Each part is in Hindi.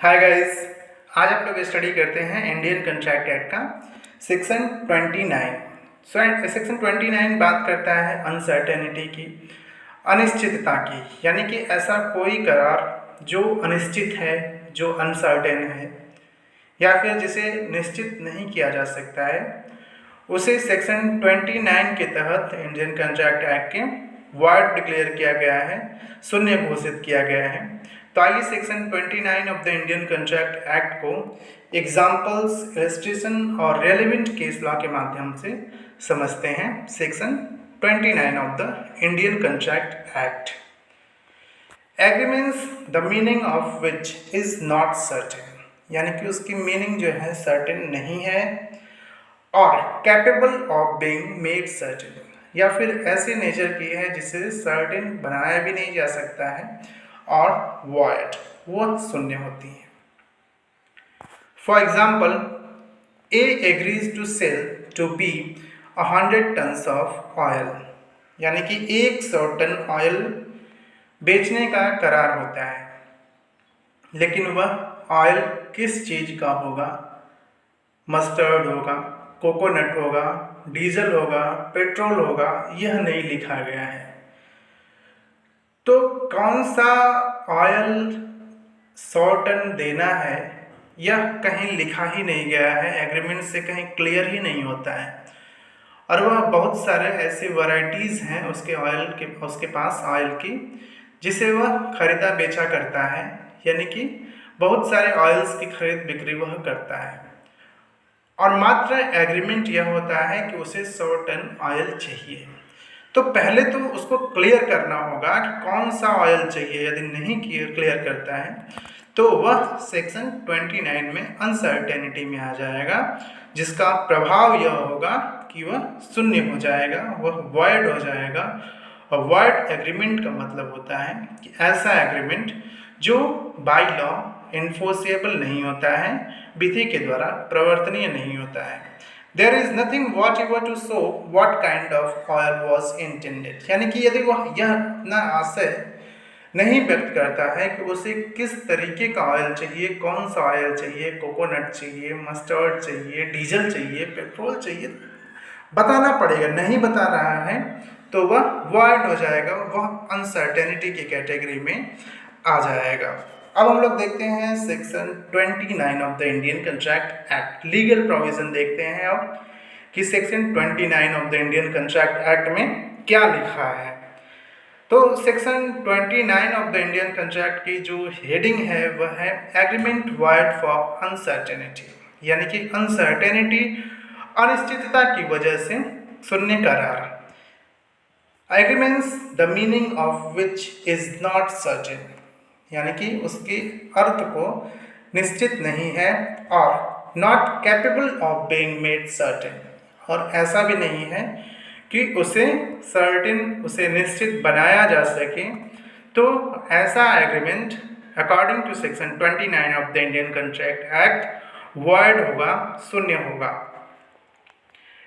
हाय गाइस, आज आप लोग स्टडी करते हैं इंडियन कंट्रैक्ट एक्ट का सेक्शन 29। सेक्शन 29 बात करता है अनसर्टेनिटी की, अनिश्चितता की, यानी कि ऐसा कोई करार जो अनिश्चित है, जो अनसर्टेन है या फिर जिसे निश्चित नहीं किया जा सकता है, उसे सेक्शन 29 के तहत इंडियन कंट्रैक्ट एक्ट के वाइड डिक्लेयर किया गया है, शून्य घोषित किया गया है। तो आइए section 29 of the Indian contract act को एग्जाम्पल्स, इलस्ट्रेशन और रेलेवेंट केस लॉ के माध्यम से समझते हैं। Section 29 of the Indian contract act. Agreements the meaning of which is not certain, यानी कि उसकी मीनिंग जो है सर्टेन नहीं है, और capable of being made certain, या फिर ऐसे नेचर की है जिसे सर्टेन बनाया भी नहीं जा सकता है, और वॉइड, वो शून्य होती है। For example, A agrees to sell to B 100 tons of oil, यानी कि 100 टन ऑयल बेचने का करार होता है, लेकिन वह ऑयल किस चीज का होगा? मस्टर्ड होगा, कोकोनट होगा, डीजल होगा, पेट्रोल होगा, यह नहीं लिखा गया है। तो कौन सा ऑयल 100 टन देना है, यह कहीं लिखा ही नहीं गया है, एग्रीमेंट से कहीं क्लियर ही नहीं होता है। और वह बहुत सारे ऐसे वैरायटीज़ हैं उसके पास ऑयल की, जिसे वह खरीदा बेचा करता है, यानी कि बहुत सारे ऑयल्स की खरीद बिक्री वह करता है। और मात्र एग्रीमेंट यह होता है कि उसे 100 टन ऑयल चाहिए। तो पहले तो उसको क्लियर करना होगा कि कौन सा ऑयल चाहिए। यदि नहीं क्लियर करता है तो वह सेक्शन 29 में अनसर्टेनिटी में आ जाएगा, जिसका प्रभाव यह होगा कि वह शून्य हो जाएगा, वह वॉइड हो जाएगा। और वॉइड एग्रीमेंट का मतलब होता है कि ऐसा एग्रीमेंट जो बाय लॉ इन्फोर्सेबल नहीं होता है, विधि के द्वारा प्रवर्तनीय नहीं होता है। There is nothing whatever to show what kind of oil was intended, यानी कि यदि वह यह अपना आशय नहीं व्यक्त करता है कि उसे किस तरीके का ऑयल चाहिए, कौन सा ऑयल चाहिए, कोकोनट चाहिए, मस्टर्ड चाहिए, डीजल चाहिए, पेट्रोल चाहिए, बताना पड़ेगा। नहीं बता रहा है तो वह वॉइड हो जाएगा, वह अनसर्टेनिटी की कैटेगरी में आ जाएगा। अब हम लोग देखते हैं section 29 of the Indian contract act. Legal provision देखते हैं अब कि section 29 of the Indian contract act में क्या लिखा है। तो section 29 of the Indian contract की जो हेडिंग है वह है एग्रीमेंट वॉइड फॉर अनसर्टेनिटी, यानी कि अनसर्टेनिटी, अनिश्चितता की वजह से शून्य करार। Agreements the meaning of which is not certain, यानी कि उसके अर्थ को निश्चित नहीं है, और not capable of being made certain, और ऐसा भी नहीं है कि उसे सर्टेन, उसे निश्चित बनाया जा सके। तो ऐसा agreement according to section 29 of the Indian contract act void होगा, शून्य होगा।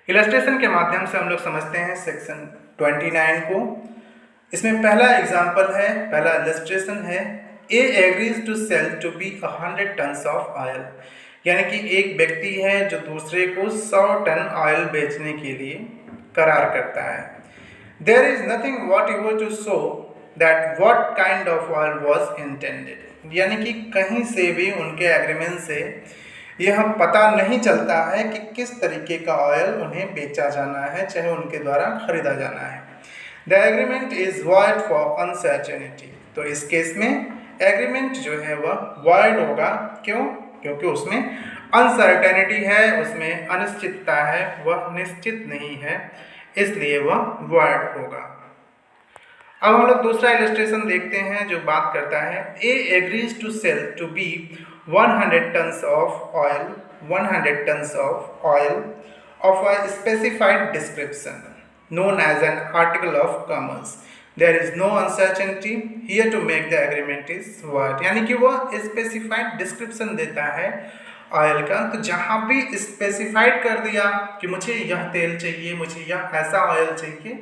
इलस्ट्रेशन के माध्यम से हम लोग समझते हैं सेक्शन 29 को। इसमें पहला एग्जाम्पल है, पहला इलस्ट्रेशन है, A agrees to sell to B 100 tons of oil, यानी कि एक व्यक्ति है जो दूसरे को 100 टन ऑयल बेचने के लिए करार करता है। There is nothing whatever to show that what kind of oil was intended, यानी कि कहीं से भी उनके एग्रीमेंट से यह पता नहीं चलता है कि किस तरीके का ऑयल उन्हें बेचा जाना है, चाहे उनके द्वारा खरीदा जाना है। The agreement is void for uncertainty, तो इस केस में एग्रीमेंट जो है वह वॉइड होगा। क्यों? क्योंकि उसमें अनसर्टेनिटी है, उसमें अनिश्चितता है, वह निश्चित नहीं है, इसलिए वह वॉइड होगा। अब हम लोग दूसरा इलस्ट्रेशन देखते हैं जो बात करता है A agrees to sell to B 100 tons of oil, 100 tons of oil of a specified description known as an article of commerce. There is no uncertainty here to make the agreement is void, यानी कि वह स्पेसिफाइड डिस्क्रिप्शन देता है ऑयल का। तो जहाँ भी स्पेसिफाइड कर दिया कि मुझे यह तेल चाहिए, मुझे यह ऐसा ऑयल चाहिए,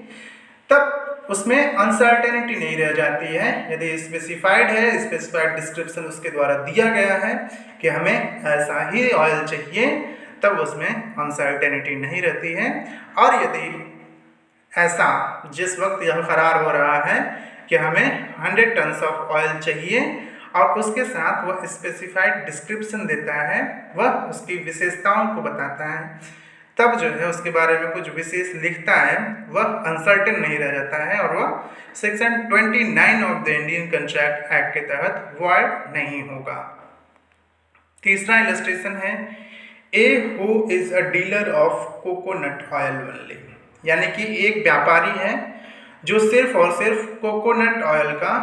तब उसमें अनसर्टेनिटी नहीं रह जाती है। यदि स्पेसिफाइड है, स्पेसिफाइड डिस्क्रिप्शन उसके द्वारा दिया गया है कि हमें ऐसा ही ऑयल चाहिए, तब उसमें अनसर्टेनिटी नहीं रहती है। और यदि ऐसा जिस वक्त यह करार हो रहा है कि हमें 100 टन्स ऑफ ऑयल चाहिए और उसके साथ वह स्पेसिफाइड डिस्क्रिप्शन देता है, वह उसकी विशेषताओं को बताता है, तब जो है उसके बारे में कुछ विशेष लिखता है, वह अनसर्टेन नहीं रह जाता है और वह section 29 of the Indian contract act के तहत वॉइड नहीं होगा। तीसरा इलस्ट्रेशन है A who is a dealer of coconut oil only, यानी कि एक व्यापारी है जो सिर्फ और सिर्फ कोकोनट ऑयल का,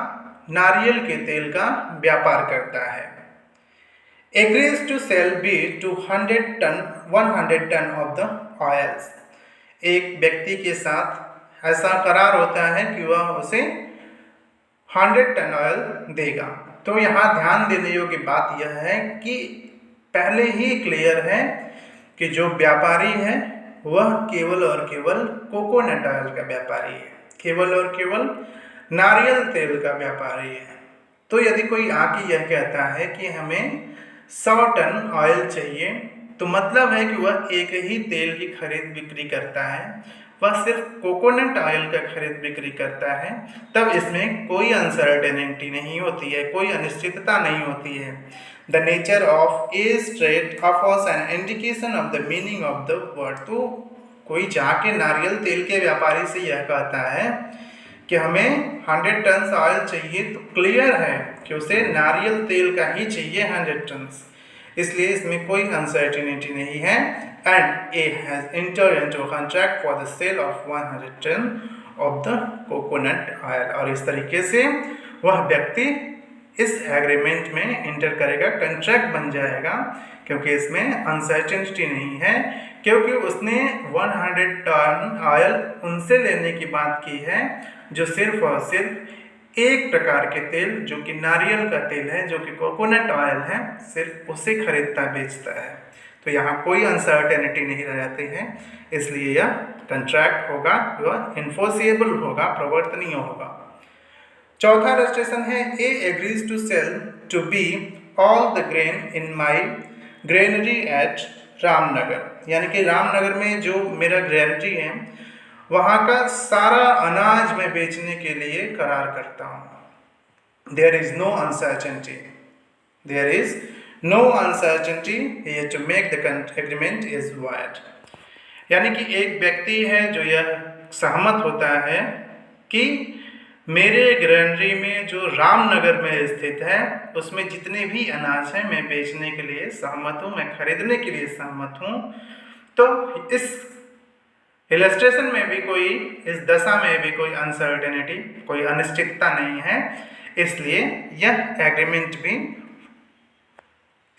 नारियल के तेल का व्यापार करता है। agrees to sell B to 100 ton of the oils, एक व्यक्ति के साथ ऐसा करार होता है कि वह उसे 100 टन ऑयल देगा। तो यहाँ ध्यान देने योग्य बात यह है कि पहले ही क्लियर है कि जो व्यापारी है वह केवल और केवल कोकोनट ऑयल का व्यापारी है, केवल और केवल नारियल तेल का व्यापारी है। तो यदि कोई आके यह कहता है कि हमें 100 टन ऑयल चाहिए, तो मतलब है कि वह एक ही तेल की खरीद बिक्री करता है, वह सिर्फ कोकोनट ऑयल का खरीद बिक्री करता है, तब इसमें कोई अनसर्टेनिटी नहीं होती है, कोई अनिश्चितता नहीं होती है। The nature of A trade offers an indication of the meaning of the word. तो कोई जाके नारियल तेल के व्यापारी से यह कहता है कि हमें 100 टन ऑयल चाहिए, तो क्लियर है कि उसे नारियल तेल का ही चाहिए 100 टन, इसलिए इसमें कोई अनसर्टेनिटी नहीं है। And A has entered into contract for the sale of 100 ton of the coconut oil, और इस तरीके से वह व्यक्ति इस एग्रीमेंट में एंटर करेगा, कंट्रैक्ट बन जाएगा, क्योंकि इसमें अनसर्टेनिटी नहीं है, क्योंकि उसने 100 टन ऑयल उनसे लेने की बात की है जो सिर्फ और सिर्फ एक प्रकार के तेल, जो कि नारियल का तेल है, जो कि कोकोनट ऑयल है, सिर्फ उसे खरीदता बेचता है। तो यहाँ कोई अनसर्टेनिटी नहीं रह जाती है, इसलिए यह कंट्रैक्ट होगा, वह इन्फोर्सिएबल होगा, प्रवर्तनीय होगा। चौथा रजिस्ट्रेशन है A agrees to sell to B all the grain in my granary at Ramnagar, यानी कि रामनगर में जो मेरा ग्रेनरी है वहाँ का सारा अनाज मैं बेचने के लिए करार करता हूँ। There is no uncertainty, there is no uncertainty here to make the agreement is void. यानी कि एक व्यक्ति है जो यह सहमत होता है कि मेरे ग्रेनरी में जो रामनगर में स्थित है उसमें जितने भी अनाज हैं मैं बेचने के लिए सहमत हूँ, मैं खरीदने के लिए सहमत हूँ। तो इस इलस्ट्रेशन में भी कोई, इस दशा में भी कोई अनसर्टेनिटी, कोई अनिश्चितता नहीं है, इसलिए यह एग्रीमेंट भी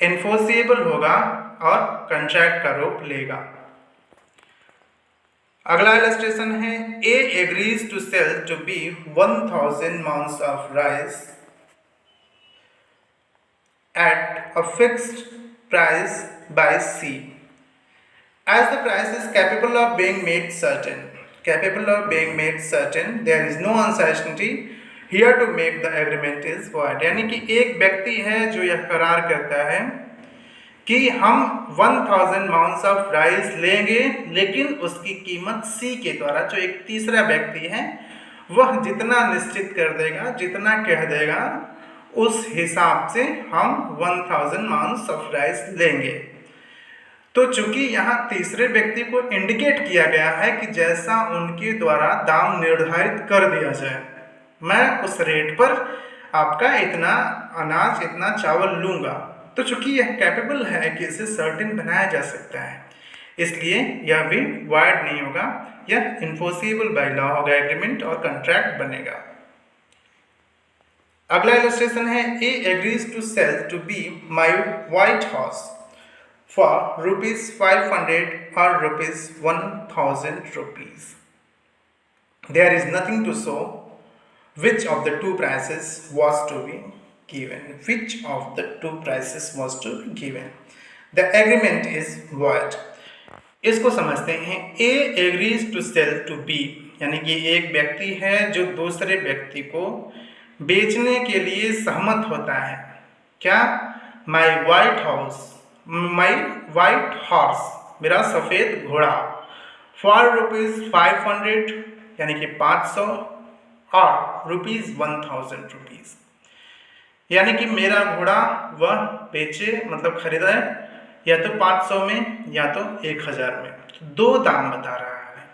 इन्फोर्सिएबल होगा और कंट्रैक्ट का रूप लेगा। अगला इलस्ट्रेशन है A agrees to sell to B 1000 maunds of rice at a fixed price by C as the price is capable of being made certain, there is no uncertainty here to make the agreement is void। यानी कि एक व्यक्ति है जो यह करार करता है कि हम 1000 माउंस ऑफ राइस लेंगे, लेकिन उसकी कीमत सी के द्वारा, जो एक तीसरा व्यक्ति है, वह जितना निश्चित कर देगा, जितना कह देगा, उस हिसाब से हम 1000 माउंस ऑफ राइस लेंगे। तो चूंकि यहाँ तीसरे व्यक्ति को इंडिकेट किया गया है कि जैसा उनके द्वारा दाम निर्धारित कर दिया जाए, मैं उस रेट पर आपका इतना अनाज, इतना चावल लूँगा, तो चूंकि यह कैपेबल है कि इसे सर्टेन बनाया जा सकता है, इसलिए यह भी वॉइड नहीं होगा, यह इन्फोर्सिबल बाय लॉ होगा एग्रीमेंट और कंट्रैक्ट बनेगा। अगला इलस्ट्रेशन है A agrees to sell to B my white horse for ₹500 or ₹1000 rupees. There is nothing to show which of the two prices was to be given. Which of the two prices was to be given? The agreement is void. इसको समझते हैं। A agrees to sell to B यानी कि एक व्यक्ति है जो दूसरे व्यक्ति को बेचने के लिए सहमत होता है। क्या? माई वाइट हॉर्स, मेरा सफ़ेद घोड़ा, फॉर ₹500 यानी कि 500, और ₹1000 यानी कि मेरा घोड़ा वह बेचे, मतलब खरीदा है या तो 500 में या तो 1000 में। तो दो दाम बता रहा है,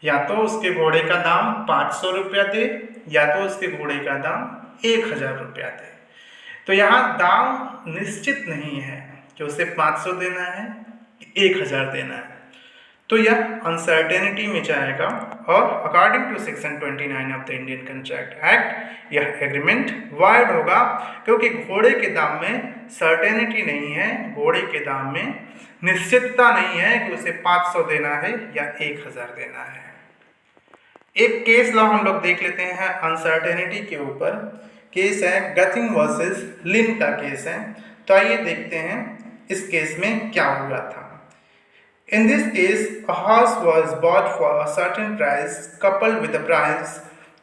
या तो उसके घोड़े का दाम 500 रुपया दे या तो उसके घोड़े का दाम 1000 रुपया दे। तो यहाँ दाम निश्चित नहीं है कि उसे 500 देना है कि 1000 देना है, तो यह अनसर्टेनिटी में जाएगा। और according to section 29 of the Indian contract act यह एग्रीमेंट वाइड होगा, क्योंकि घोड़े के दाम में सर्टेनिटी नहीं है, घोड़े के दाम में निश्चितता नहीं है कि उसे 500 देना है या 1000 देना है। एक केस लॉ हम लोग देख लेते हैं अनसर्टेनिटी के ऊपर। केस है गथिंग वर्सेस लिन का केस है। तो आइए देखते हैं इस केस में क्या हुआ था। In this case, a horse was bought for a certain price coupled with a price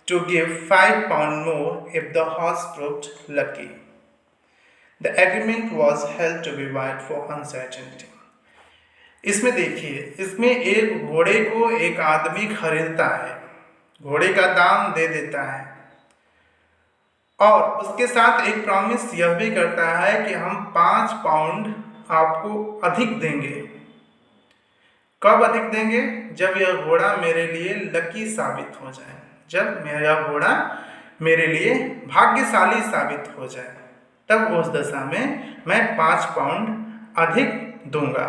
to give £5 more if the horse proved lucky. The agreement was held to be void for uncertainty. इसमें देखिए, इसमें एक घोड़े को एक आदमी खरीदता है, घोड़े का दाम दे देता है और उसके साथ एक प्रॉमिस यह भी करता है कि हम 5 पाउंड आपको अधिक देंगे। कब अधिक देंगे? जब यह घोड़ा मेरे लिए लकी साबित हो जाए, जब मेरा घोड़ा मेरे लिए भाग्यशाली साबित हो जाए, तब उस दशा में मैं 5 पाउंड अधिक दूंगा।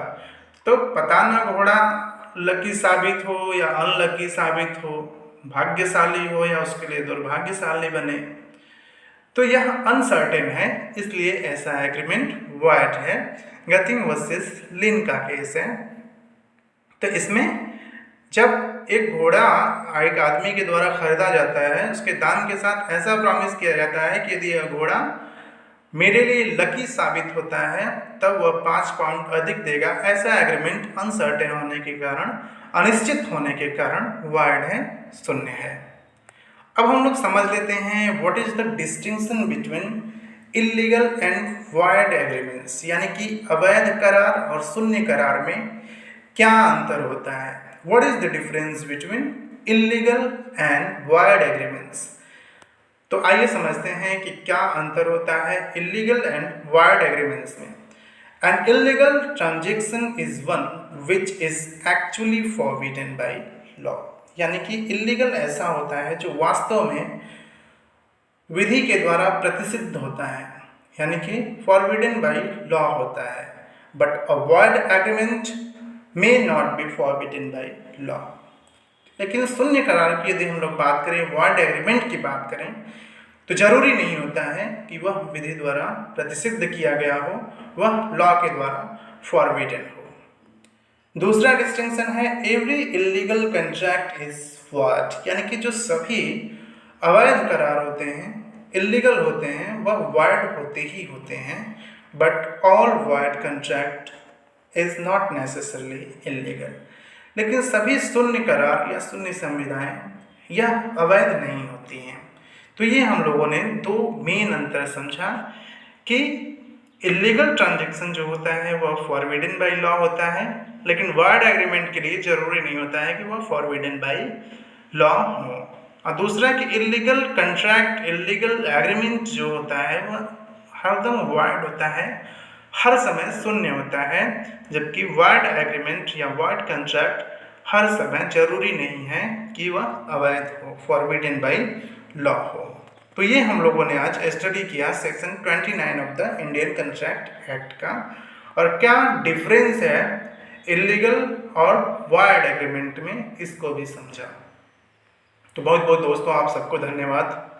तो पता ना घोड़ा लकी साबित हो या अनलकी साबित हो, भाग्यशाली हो या उसके लिए दुर्भाग्यशाली बने, तो यह अनसर्टेन है, इसलिए ऐसा एग्रीमेंट वॉइड है। गथिंग वर्सेस लिन का केस है। तो इसमें जब एक घोड़ा एक आदमी के द्वारा खरीदा जाता है, उसके दाम के साथ ऐसा प्रॉमिस किया जाता है कि यदि यह घोड़ा मेरे लिए लकी साबित होता है तब वह 5 पाउंड अधिक देगा। ऐसा एग्रीमेंट अनसर्टेन होने के कारण, अनिश्चित होने के कारण वाइड है, शून्य है। अब हम लोग समझ लेते हैं what is the distinction between illegal and void agreements, यानी कि अवैध करार और शून्य करार में क्या अंतर होता है। What is the difference between illegal and void agreements. तो आइए समझते हैं कि क्या अंतर होता है इलीगल एंड वॉइड एग्रीमेंट्स में। An illegal transaction is one which is actually forbidden by law, यानी कि इलीगल ऐसा होता है जो वास्तव में विधि के द्वारा प्रतिषिद्ध होता है, यानी कि फॉरबिडन बाय लॉ होता है। But a void agreement may not be forbidden by law। लेकिन शून्य करार की यदि हम लोग बात करें, वॉइड एग्रीमेंट की बात करें, तो जरूरी नहीं होता है कि वह विधि द्वारा प्रतिषिद्ध किया गया हो, वह लॉ के द्वारा फॉरबिडन हो। दूसरा डिस्टिंक्शन है every illegal contract is void, यानी कि जो सभी अवैध करार होते हैं, इलीगल होते हैं, वह वॉइड होते ही होते हैं। But all void contract is not necessarily illegal, लेकिन सभी शून्य करार या शून्य संविधाएं यह अवैध नहीं होती हैं। तो ये हम लोगों ने दो मेन अंतर समझा कि इलीगल ट्रांजैक्शन जो होता है वह फॉरबिडन बाय लॉ होता है, लेकिन वॉइड एग्रीमेंट के लिए जरूरी नहीं होता है कि वह फॉरबिडन बाय लॉ हो। और दूसरा कि इलीगल कंट्रैक्ट, इलीगल एग्रीमेंट जो होता है वह हरदम वॉइड होता है, हर समय शून्य होता है, जबकि वॉइड एग्रीमेंट या वॉइड कंट्रैक्ट हर समय जरूरी नहीं है कि वह अवैध हो, फॉरबिडन बाय लॉ हो। तो ये हम लोगों ने आज स्टडी किया section 29 of the Indian contract act का, और क्या डिफरेंस है इलीगल और वॉइड एग्रीमेंट में, इसको भी समझा। तो बहुत बहुत दोस्तों आप सबको धन्यवाद।